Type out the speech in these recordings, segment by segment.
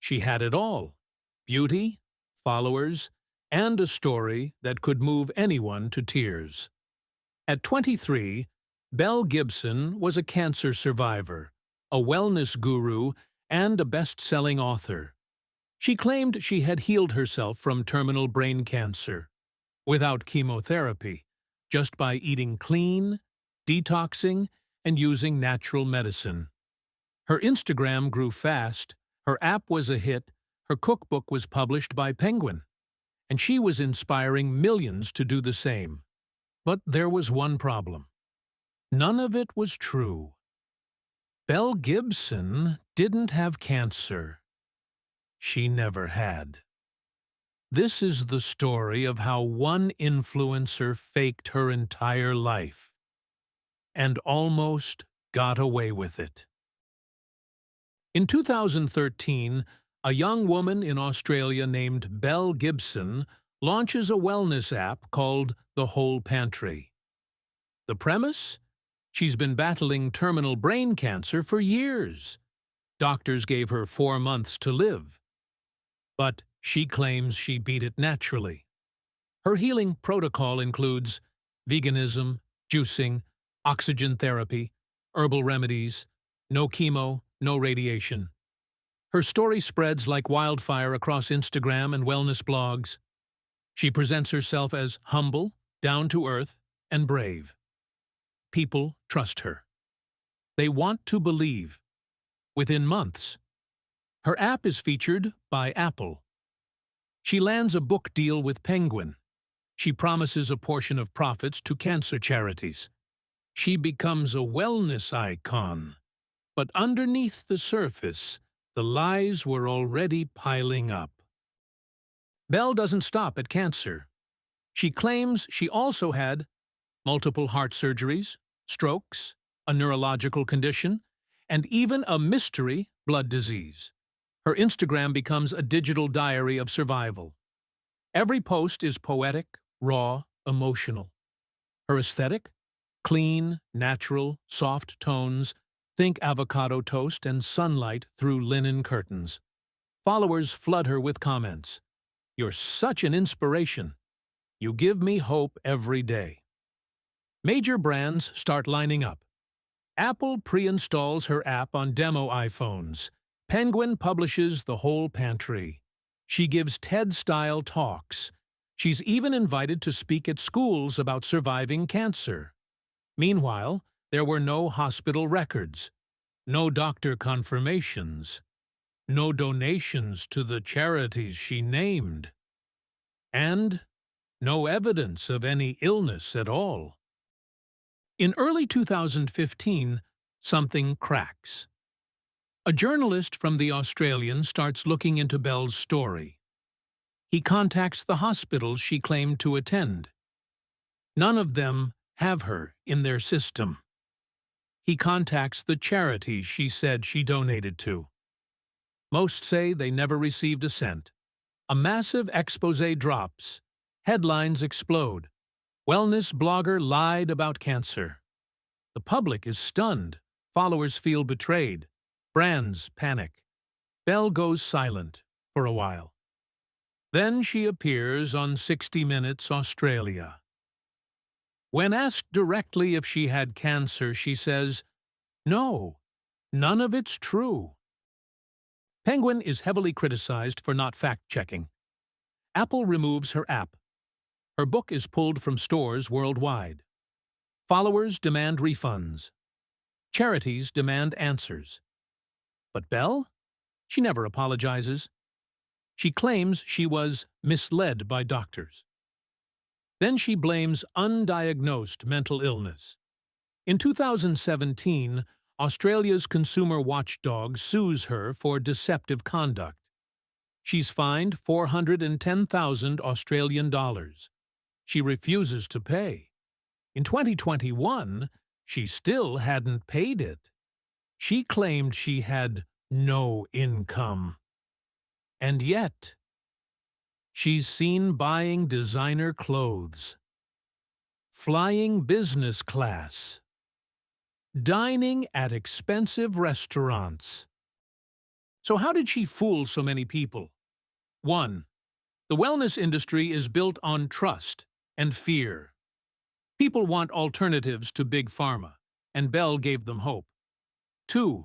She had it all: beauty, followers, and a story that could move anyone to tears. At 23, Belle Gibson was a cancer survivor, a wellness guru, and a best-selling author. She claimed she had healed herself from terminal brain cancer, without chemotherapy, just by eating clean, detoxing, and using natural medicine. Her Instagram grew fast, her app was a hit, her cookbook was published by Penguin, and she was inspiring millions to do the same. But there was one problem. None of it was true. Belle Gibson didn't have cancer. She never had. This is the story of how one influencer faked her entire life and almost got away with it. In 2013, a young woman in Australia named Belle Gibson launches a wellness app called The Whole Pantry. The premise? She's been battling terminal brain cancer for years. Doctors gave her 4 months to live. But she claims she beat it naturally. Her healing protocol includes veganism, juicing, oxygen therapy, herbal remedies, no chemo, no radiation. Her story spreads like wildfire across Instagram and wellness blogs. She presents herself as humble, down-to-earth, and brave. People trust her. They want to believe. Within months, her app is featured by Apple. She lands a book deal with Penguin. She promises a portion of profits to cancer charities. She becomes a wellness icon. But underneath the surface, the lies were already piling up. Belle doesn't stop at cancer. She claims she also had multiple heart surgeries, strokes, a neurological condition, and even a mystery blood disease. Her Instagram becomes a digital diary of survival. Every post is poetic, raw, emotional. Her aesthetic? Clean, natural, soft tones. Think avocado toast and sunlight through linen curtains. Followers flood her with comments. "You're such an inspiration. You give me hope every day." Major brands start lining up. Apple pre-installs her app on demo iPhones. Penguin publishes The Whole Pantry. She gives TED-style talks. She's even invited to speak at schools about surviving cancer. Meanwhile, there were no hospital records, no doctor confirmations, no donations to the charities she named, and no evidence of any illness at all. In early 2015, something cracks. A journalist from The Australian starts looking into Belle's story. He contacts the hospitals she claimed to attend. None of them have her in their system. He contacts the charities she said she donated to. Most say they never received a cent. A massive exposé drops. Headlines explode. Wellness blogger lied about cancer. The public is stunned. Followers feel betrayed. Brands panic. Belle goes silent for a while. Then she appears on 60 Minutes Australia. When asked directly if she had cancer, she says, "No, none of it's true." Penguin is heavily criticized for not fact-checking. Apple removes her app. Her book is pulled from stores worldwide. Followers demand refunds. Charities demand answers. But Belle? She never apologizes. She claims she was misled by doctors. Then she blames undiagnosed mental illness. In 2017, Australia's consumer watchdog sues her for deceptive conduct. She's fined 410,000 Australian dollars. She refuses to pay. In 2021, she still hadn't paid it. She claimed she had no income. And yet, she's seen buying designer clothes, flying business class, dining at expensive restaurants. So how did she fool so many people? 1. The wellness industry is built on trust and fear. People want alternatives to big pharma, and Belle gave them hope. 2.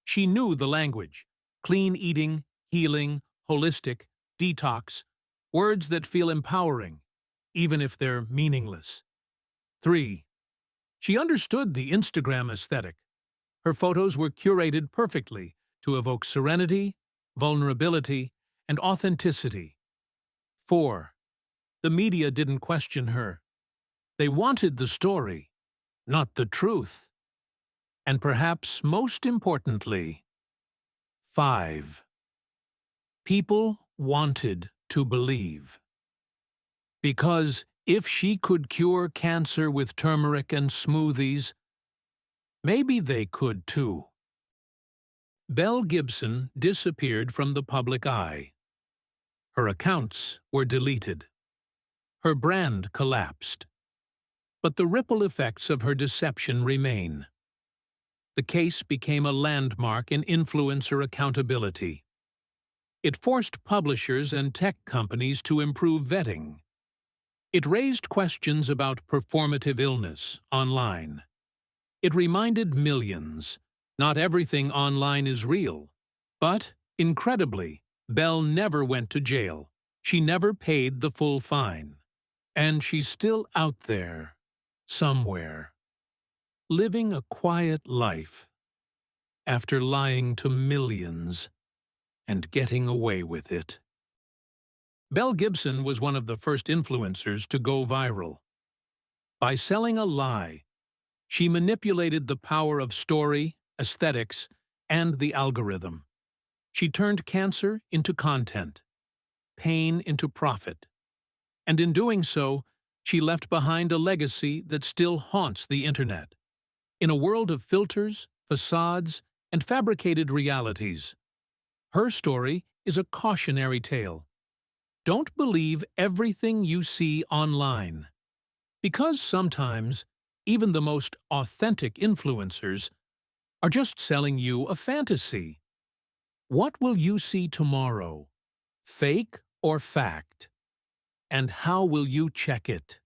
She knew the language: clean eating, healing, holistic, detox, words that feel empowering, even if they're meaningless. 3. She understood the Instagram aesthetic. Her photos were curated perfectly to evoke serenity, vulnerability, and authenticity. 4. The media didn't question her. They wanted the story, not the truth. And perhaps most importantly, 5. People wanted to believe. Because if she could cure cancer with turmeric and smoothies, maybe they could too. Belle Gibson disappeared from the public eye. Her accounts were deleted. Her brand collapsed. But the ripple effects of her deception remain. The case became a landmark in influencer accountability. It forced publishers and tech companies to improve vetting. It raised questions about performative illness online. It reminded millions, not everything online is real. But, incredibly, Belle never went to jail. She never paid the full fine. And she's still out there, somewhere, living a quiet life after lying to millions and getting away with it. Belle Gibson was one of the first influencers to go viral. By selling a lie, she manipulated the power of story, aesthetics, and the algorithm. She turned cancer into content, pain into profit. And in doing so, she left behind a legacy that still haunts the internet. In a world of filters, facades, and fabricated realities, her story is a cautionary tale. Don't believe everything you see online. Because sometimes, even the most authentic influencers are just selling you a fantasy. What will you see tomorrow? Fake or fact? And how will you check it?